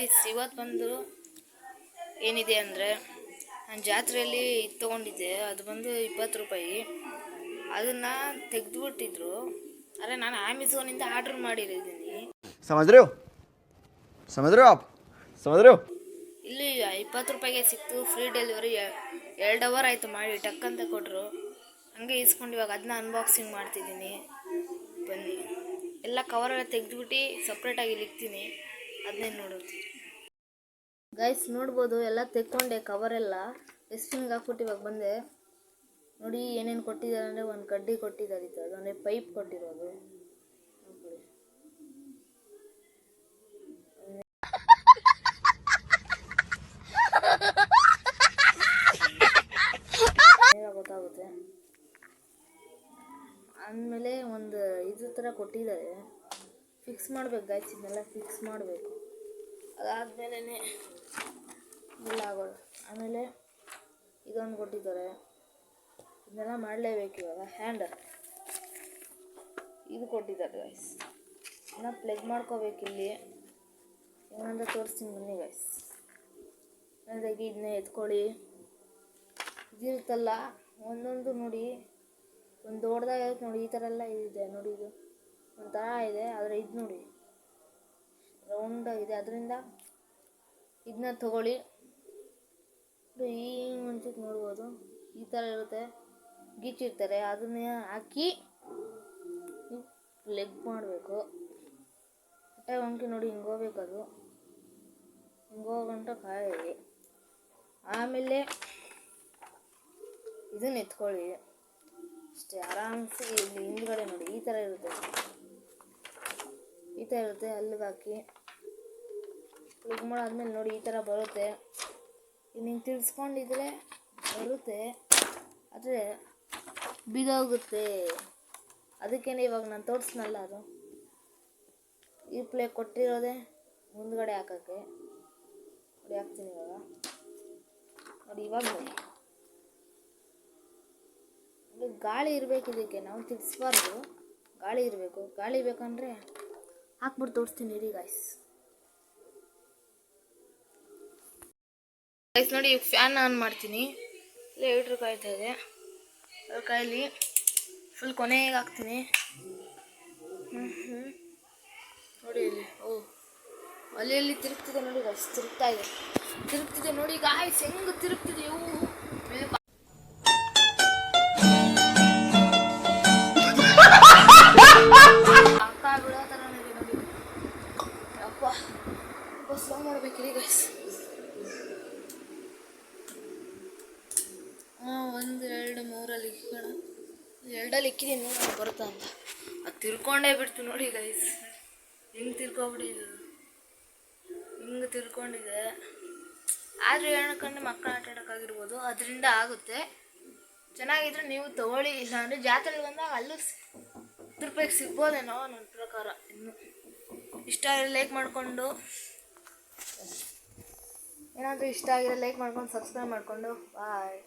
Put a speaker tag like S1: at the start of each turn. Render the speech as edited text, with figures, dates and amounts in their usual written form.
S1: Guys ಇವತ್ತು ಬಂದು ಏನಿದೆ ಅಂದರೆ ನಾನು ಜಾತ್ರೆಯಲ್ಲಿ ಇದು ತೊಗೊಂಡಿದ್ದೆ, ಅದು ಬಂದು 20 ರೂಪಾಯಿ. ಅದನ್ನು ತೆಗೆದುಬಿಟ್ಟಿದ್ರು. ಆದರೆ ನಾನು ಅಮೆಝಾನಿಂದ ಆರ್ಡ್ರ್ ಮಾಡಿದ್ದೀನಿ. ಇಲ್ಲಿ 20 ರೂಪಾಯಿಗೆ ಸಿಕ್ತು, ಫ್ರೀ ಡೆಲಿವರಿ. 2 ಅವರ್ ಆಯಿತು ಮಾಡಿ, ಟಕ್ ಅಂತ ಕೊಟ್ಟರು. ಹಂಗೆ ಇಸ್ಕೊಂಡು ಇವಾಗ ಅದನ್ನ ಅನ್ಬಾಕ್ಸಿಂಗ್ ಮಾಡ್ತಿದ್ದೀನಿ. ಬನ್ನಿ, ಎಲ್ಲ ಕವರೆಲ್ಲ ತೆಗೆದುಬಿಟ್ಟು ಸಪ್ರೇಟಾಗಿ ಇಕ್ತೀನಿ, ಅದನ್ನೇ ನೋಡುತ್ತೀನಿ. ಗೈಸ್ ನೋಡ್ಬೋದು, ಎಲ್ಲ ತೆಕ್ಕೊಂಡೆ ಕವರೆಲ್ಲ ಡಸ್ಟ್ಬಿನ್ಗೆ ಹಾಕ್ಬಿಟ್ಟು ಇವಾಗ ಬಂದೆ. ನೋಡಿ ಏನೇನು ಕೊಟ್ಟಿದ್ದಾರೆ ಅಂದರೆ ಒಂದು ಕಡ್ಡಿ ಕೊಟ್ಟಿದ್ದಾರೆ, ಇದು ಅದೊಂದೇ ಪೈಪ್ ಕೊಟ್ಟಿರೋದು. ಗೊತ್ತಾಗುತ್ತೆ. ಆಮೇಲೆ ಒಂದು ಇದು ಥರ ಕೊಟ್ಟಿದ್ದಾರೆ, ಫಿಕ್ಸ್ ಮಾಡ್ಬೇಕು ಗೈಸ್, ಇದನ್ನೆಲ್ಲ ಫಿಕ್ಸ್ ಮಾಡಬೇಕು. ಅದಾದಮೇಲೆ ಇಲ್ಲ ಆಗೋದು. ಆಮೇಲೆ ಇದೊಂದು ಕೊಟ್ಟಿದ್ದಾರೆ, ಇದನ್ನೆಲ್ಲ ಮಾಡಲೇಬೇಕು. ಇವಾಗ ಹ್ಯಾಂಡಲ್ ಇದು ಕೊಟ್ಟಿದ್ದಾರೆ ಗೈಸ್, ಇದನ್ನ ಪ್ಲಗ್ ಮಾಡ್ಕೋಬೇಕು. ಇಲ್ಲಿ ಏನಂತ ತೋರಿಸ್ತೀನಿ ಬನ್ನಿ ಗೈಸ್. ಅದಾಗಿ ಇದನ್ನ ಎತ್ಕೊಳ್ಳಿ. ಇದಿರುತ್ತಲ್ಲ ಒಂದೊಂದು ನೋಡಿ, ಒಂದು ದೊಡ್ಡದಾಗಿರುತ್ತೆ ನೋಡಿ, ಈ ಥರ ಎಲ್ಲ ಇದೆ ನೋಡಿ. ಇದು ಒಂಥರ ಇದೆ, ಆದರೆ ಇದು ನೋಡಿ ರೌಂಡಾಗಿದೆ. ಅದರಿಂದ ಇದನ್ನ ತಗೊಳ್ಳಿ. ಈ ಒಂಚೂರು ನೋಡ್ಬೋದು, ಈ ಥರ ಇರುತ್ತೆ, ಗೀಚಿರ್ತಾರೆ. ಅದನ್ನ ಹಾಕಿ ಲೆಗ್ ಮಾಡಬೇಕು. ಹೊಟ್ಟೆ ಒಂಕಿ ನೋಡಿ, ಹಿಂಗೆ ಹೋಗ್ಬೇಕು. ಅದು ಹಿಂಗೆ ಹೋಗಂಟ ಕಾಯಿ. ಆಮೇಲೆ ಇದನ್ನ ಎತ್ಕೊಳ್ಳಿ ಅಷ್ಟೇ, ಆರಾಮ್ಸೆ. ಇಲ್ಲಿ ಹಿಂದ್ಗಡೆ ನೋಡಿ ಈ ಥರ ಇರುತ್ತೆ, ಈ ಥರ ಇರುತ್ತೆ. ಅಲ್ಲಿಗೆ ಹಾಕಿ ಪ್ಲಗ್ ಮಾಡಾದ್ಮೇಲೆ ನೋಡಿ ಈ ಥರ ಬರುತ್ತೆ. ಇನ್ನು ಹಿಂಗೆ ತಿಳ್ಸ್ಕೊಂಡಿದ್ರೆ ಬರುತ್ತೆ, ಆದರೆ ಬಿದೋಗುತ್ತೆ. ಅದಕ್ಕೇನೆ ಇವಾಗ ನಾನು ತೋರಿಸ್ನಲ್ಲ, ಅದು ಈ ಪ್ಲೇ ಕೊಟ್ಟಿರೋದೆ ಮುಂದ್ಗಡೆ ಹಾಕೋಕ್ಕೆ. ನೋಡಿ ಹಾಕ್ತೀನಿ ಇವಾಗ. ನೋಡಿ ಇವಾಗ ನೋಡಿ, ಗಾಳಿ ಇರಬೇಕು ಇದಕ್ಕೆ, ನಾವು ತಿರ್ಸ್ಬಾರ್ದು, ಗಾಳಿ ಇರಬೇಕು. ಗಾಳಿ ಬೇಕಂದರೆ ಹಾಕ್ಬಿಟ್ಟು ತೋರಿಸ್ತೀನಿ ಇರಿ ಗೈಸ್. ಗೈಸ್ ನೋಡಿ, ಫ್ಯಾನ್ ಆನ್ ಮಾಡ್ತೀನಿ. ಇಲ್ಲೇ ಹೀಟ್ರ್ ಕಾಯ್ತಾ ಇದೆ, ಅದ್ರ ಕಾಯಲ್ಲಿ ಫುಲ್ ಕೊನೆಗೆ ಹಾಕ್ತೀನಿ. ನೋಡಿ ಇಲ್ಲಿ, ಅಲ್ಲಿ ತಿರುಗ್ತಿದೆ ನೋಡಿ ಗೈಸ್, ತಿರುಗ್ತಿದೆ ನೋಡಿ ಗಾಯ್ಸ್, ಹೆಂಗೆ ತಿರುಗ್ತಿದೆ. ಬಿಡೋ ಥರ ನೋಡಿ, ಅಪ್ಪ ಸ್ಲೋ ಮಾಡ್ಬೇಕಿರಿ ಗೈಸ್. 1 2 3 ಇಕ್ಕೋಣ. 2 ಇಕ್ಕಿದ್ದೀನಿ ನೋಡಿ ಬರುತ್ತಾ ಅಂತ. ಅದು ತಿರ್ಕೊಂಡೇ ಬಿಡ್ತು ನೋಡಿ ಗೈಸ್, ಹಿಂಗೆ ತಿರ್ಕೊಬಿಟ್ಟಿದ್ದು, ಹಿಂಗೆ ತಿರ್ಕೊಂಡಿದೆ. ಆದರೆ ಹೇಳ್ಕೊಂಡೆ ಮಕ್ಕಳು ಆಟ ಆಡೋಕ್ಕಾಗಿರ್ಬೋದು, ಅದರಿಂದ ಆಗುತ್ತೆ. ಚೆನ್ನಾಗಿದ್ರೆ ನೀವು ತಗೊಳ್ಳಿ, ಇಲ್ಲಾಂದರೆ ಜಾತ್ರೆಗೆ ಬಂದಾಗ ಅಲ್ಲೂ 10 ರೂಪಾಯಿಗೆ ಸಿಗ್ಬೋದೇನೋ ನನ್ನ ಪ್ರಕಾರ. ಇನ್ನು ಇಷ್ಟ ಆಗಿರೋ ಲೈಕ್ ಮಾಡಿಕೊಂಡು, ಏನಾದರೂ ಇಷ್ಟ ಆಗಿರೋ ಲೈಕ್ ಮಾಡ್ಕೊಂಡು, ಸಬ್ಸ್ಕ್ರೈಬ್ ಮಾಡಿಕೊಂಡು, ಬಾಯ್.